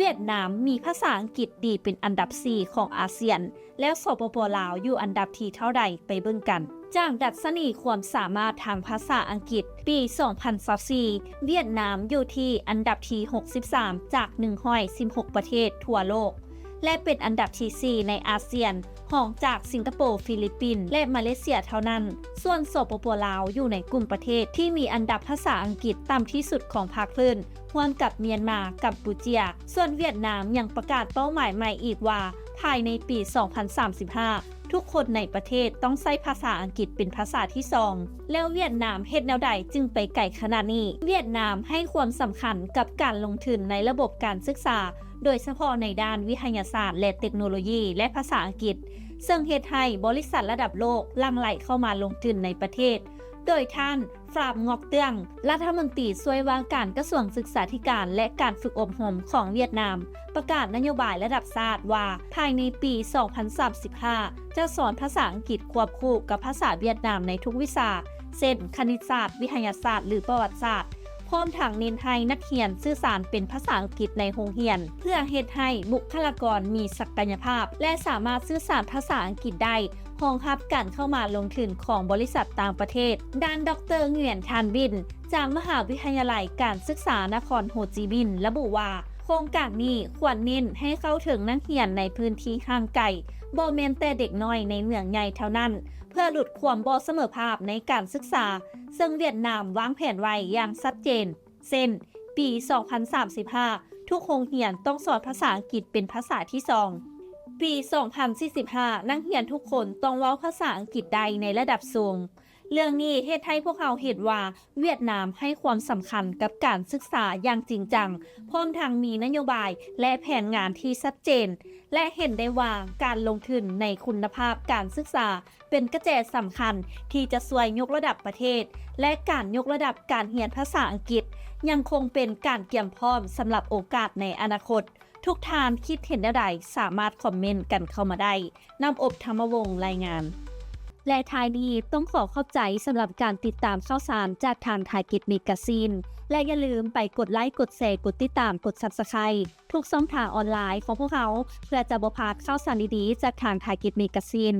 เวียดนามมีภาษาอังกฤษดีเป็นอันดับ 4 ของอาเซียนแล้วสปป.ลาวอยู่อันดับที่เท่าใดไปเบิ่งกันจากดัชนีความสามารถทางภาษาอังกฤษปี 2024 เวียดนามอยู่ที่อันดับที่ 63 จาก 116 ประเทศทั่วโลกและเป็นอันดับที่ 4 ในอาเซียนรองจากสิงคโปร์ฟิลิปปินส์และมาเลเซียเท่านั้นส่วนสปป.ลาวอยู่ในกลุ่มประเทศที่มีอันดับภาษาอังกฤษต่ำที่สุดของภาคพื้นร่วมกับเมียนมากัมพูชาส่วนเวียดนามยังประกาศเป้าหมายใหม่อีกว่าภายในปี 2035 ทุกคนในประเทศต้องใช้ภาษาอังกฤษเป็นภาษาที่2แล้วเวียดนามเฮ็ดแนวใดจึงไปไกลขนาดนี้เวียดนามให้ความสำคัญกับการลงทุนในระบบการศึกษาโดยเฉพาะในด้านวิทยาศาสตร์และเทคโนโลยีและภาษาอังกฤษซึ่งเฮ็ดให้บริษัทระดับโลกหลั่งไหลเข้ามาลงทุนในประเทศโดยท่านฟรามงอกเตื้องรัฐมนตรีช่วยว่าการกระทรวงศึกษาธิการและการฝึกอบรมของเวียดนามประกาศนโยบายระดับชาติว่าภายในปี 2035 จะสอนภาษาอังกฤษควบคู่กับภาษาเวียดนามในทุกวิชาเช่นคณิตศาสตร์วิทยาศาสตร์หรือประวัติศาสตร์พร้อมทั้งเน้นให้นักเรียนสื่อสารเป็นภาษาอังกฤษในโรงเรียนเพื่อเฮ็ดให้บุคลากรมีศักยภาพและสามารถสื่อสารภาษาอังกฤษได้รองรับการเข้ามาลงทุนของบริษัทต่างประเทศด้านดร.เหงียนทานบินจากมหาวิทยาลัยการศึกษานครโฮจิมินห์ระบุว่าโครงการนี้ควรเน้นให้เข้าถึงนักเรียนในพื้นที่ห่างไกลบ่แม่นแต่เด็กน้อยในเมืองใหญ่เท่านั้นเพื่อลดความบ่เสมอภาคในการศึกษาซึ่งเวียดนามวางแผนไว้อย่างชัดเจนเช่นปี 2035 ทุกโรงเรียนต้องสอนภาษาอังกฤษเป็นภาษาที่2ปี 2045 นักเรียนทุกคนต้องเว้าภาษาอังกฤษได้ในระดับสูงเรื่องนี้เฮ็ดให้พวกเขาเห็นว่าเวียดนามให้ความสำคัญกับการศึกษาอย่างจริงจังพร้อมทั้งมีนโยบายและแผนงานที่ชัดเจนและเห็นได้ว่าการลงทุนในคุณภาพการศึกษาเป็นกระแสสำคัญที่จะช่วยยกระดับประเทศและการยกระดับการเรียนภาษาอังกฤษยังคงเป็นการเตรียมพร้อมสำหรับโอกาสในอนาคตทุกท่านคิดเห็นใดสามารถคอมเมนต์กันเข้ามาได้นำอบธรรมวงศ์รายงานและท้ายนี้ต้องขอขอบใจสำหรับการติดตามข่าวสารจากทางไทยกิจเมกาซีนและอย่าลืมไปกดไลค์กดแชร์กดติดตามกด Subscribe ทุกช่องทางออนไลน์ของพวกเขาเพื่อจะบ่พลาดข่าวสารดีๆจากทางไทยกิจเมกาซีน